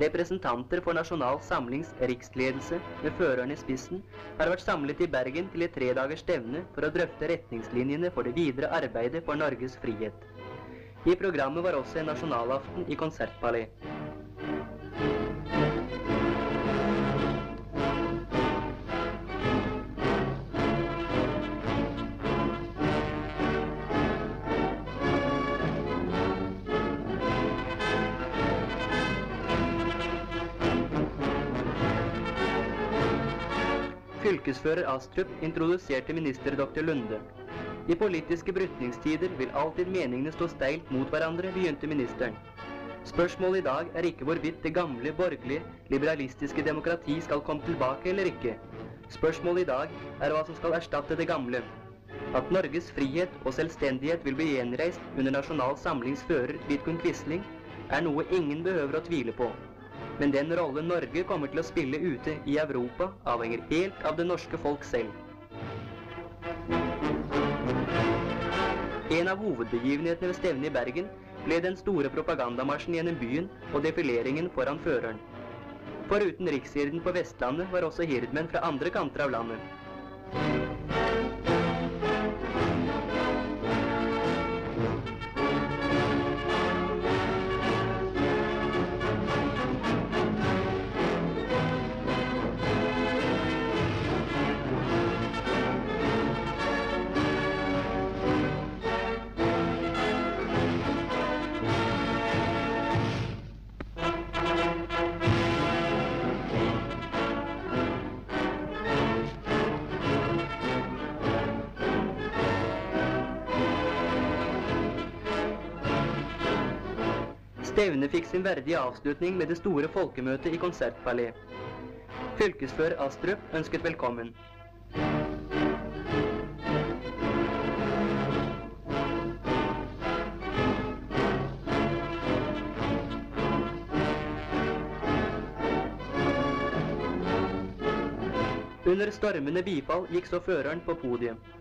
Representanter for Nasjonal Samlings riksledelse med føreren i spissen har vært samlet i Bergen til et 3-dagers stevne for å drøfte retningslinjene for det videre arbeidet for Norges frihet. I programmet var også en nasjonalaften i Konsertpalais. Fylkesfører Astrup introduserte minister Dr. Lunde. I politiske brytningstider vil alltid meningene stå steilt mot hverandre, begynte ministeren. Spørsmålet i dag er ikke hvorvidt det gamle, borgerlige, liberalistiske demokrati skal komme tilbake eller ikke. Spørsmålet i dag er hva som skal erstatte det gamle. At Norges frihet og selvstendighet vil bli gjenreist under Nasjonal Samlings fører Vidkun Quisling, er noe ingen behøver å tvile på. Men den rolle Norge kommer til å spille ute i Europa avhenger helt av det norske folk selv. En av hovedbegivenhetene ved stevnet i Bergen ble den store propagandamarsjen gjennom byen og defileringen foran føreren. Foruten rikshirden på Vestlandet var også hirdmenn fra andre kanter av landet. Stevnet fikk sin verdige avslutning med det store folkemøtet i Konsertpalais. Fylkesfører Astrup ønsket velkommen. Under stormende bifall gikk så føreren på podiet.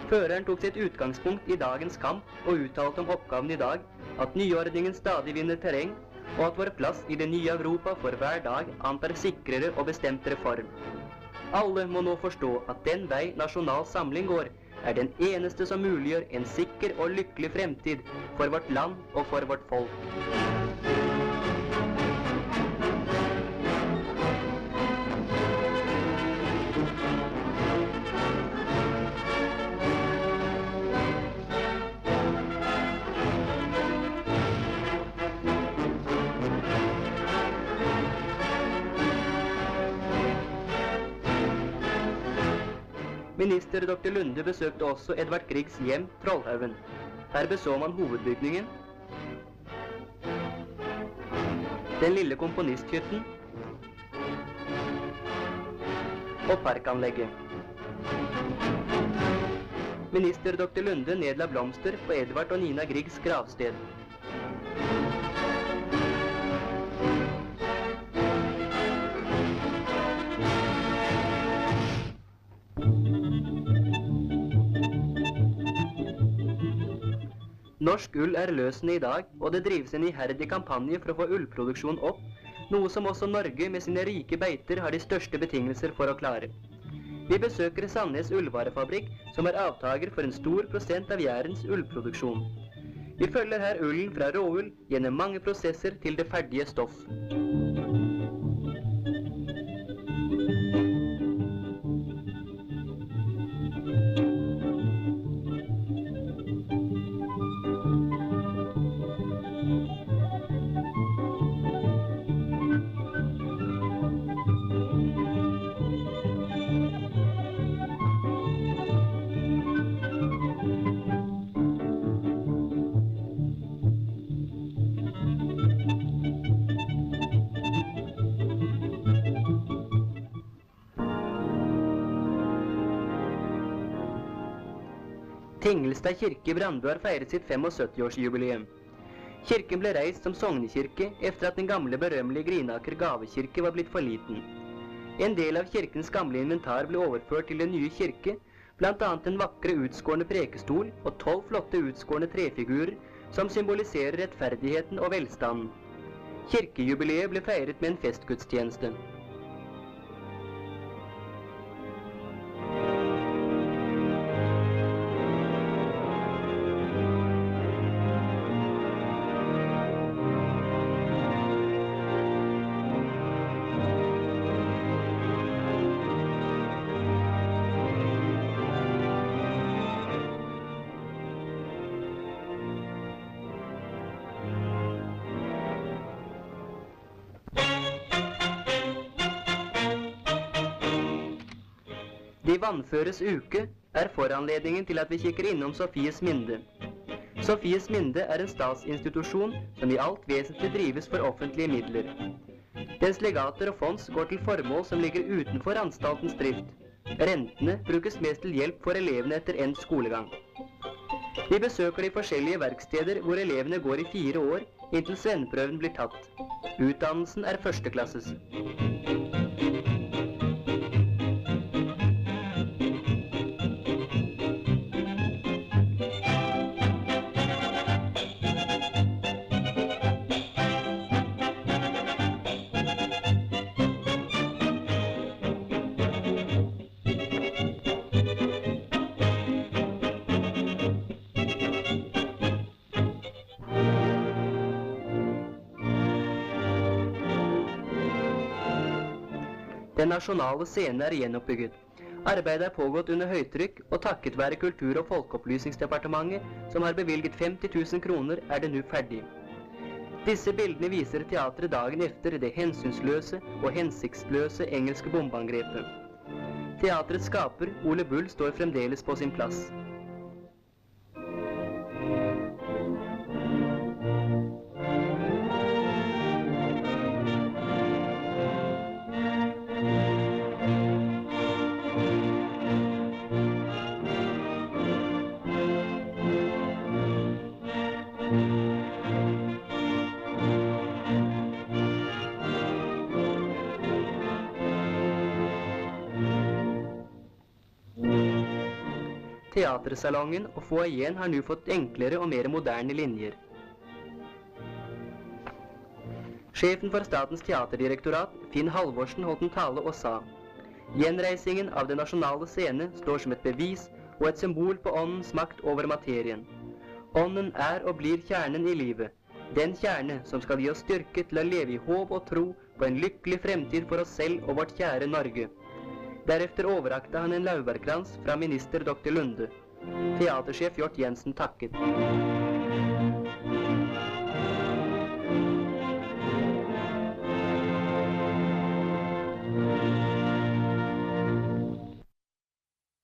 Føreren tok sitt utgangspunkt i dagens kamp og uttalte om oppgaven i dag at nyordningen stadig vinner terreng, og at vår plass i det nye Europa for hver dag antar sikrere og bestemtere form. Alle må nå forstå at den vei Nasjonal Samling går, er den eneste som muliggjør en sikker og lykkelig fremtid for vårt land og for vårt folk. Minister Dr. Lunde besøkte også Edvard Griegs hjem, Trollhaugen. Her beså man hovedbygningen, den lille komponisthytten og parkanlegget. Minister Dr. Lunde nedla blomster på Edvard og Nina Griegs gravsted. Norsk ull er løsende i dag, og det drives en iherdig kampanje for å få ullproduksjon opp, noe som også Norge med sine rike beiter har de største betingelser for å klare. Vi besøker Sandnes ullvarefabrikk, som er avtager for en stor prosent av Jærens ullproduksjon. Vi følger her ullen fra råull gjennom mange prosesser til det ferdige stoff. Tingelstad kirke i Brandbu har feiret sitt 75-årsjubileum. Kirken ble reist som sognekirke efter at den gamle berømmelige Grinaker gavekirke var blitt for liten. En del av kirkens gamle inventar ble overført til den nye kirke, blant annet den vakre utskårne prekestol og 12 flotte utskårne trefigurer som symboliserer rettferdigheten og velstanden. Kirkejubileet ble feiret med en festgudstjeneste. De vannføres uke er foranledningen til at vi kikker innom Sofies Minde. Sofies Minde er en statsinstitusjon som i alt vesentlig drives for offentlige midler. Dens legater og fonds går til formål som ligger utenfor anstaltens drift. Rentene brukes mest til hjelp for elevene etter endt skolegang. Vi besøker de forskjellige verksteder hvor elevene går i 4 år inntil svenneprøven blir tatt. Utdannelsen er førsteklasses. Den nasjonale scenen er gjenoppbygget. Arbeidet er pågått under høytrykk, og takket være Kultur- og Folkeopplysningsdepartementet, som har bevilget 50 000 kroner, er det nå ferdig. Disse bildene viser teatret dagen efter det hensynsløse og hensiktsløse engelske bombeangrepet. Teatrets skaper, Ole Bull, står fremdeles på sin plass. Teatersalongen og foajeen har nå fått enklere og mer moderne linjer. Sjefen for Statens teaterdirektorat, Finn Halvorsen, holdt en tale og sa: «Gjenreisingen av den nasjonale scene står som et bevis og et symbol på åndens makt over materien. Ånden er og blir kjernen i livet, den kjerne som skal gi oss styrke til å leve i håp og tro på en lykkelig fremtid for oss selv og vårt kjære Norge.» Derefter overrakte han en laurbærkrans fra minister Dr. Lunde. Teatersjef Hjort Jensen takket.